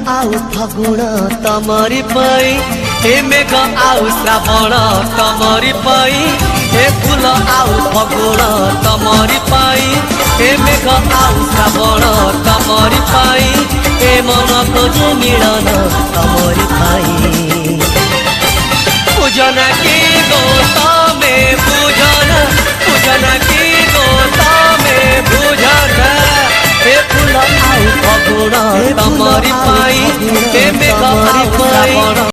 आउ फगुण तमरी पाई हे मेघ आउ श्रावण तमरी पाई हे फूल आउ फगुण तमरी पाई हे मेघ आउ श्रावण तमरी पाई हे मन खोजे मिलन तमरी पाई पूजन की गोतमे पूजन पूजन की गोतमे पूजन हे फूल आउ फगुण तमरी पाई हे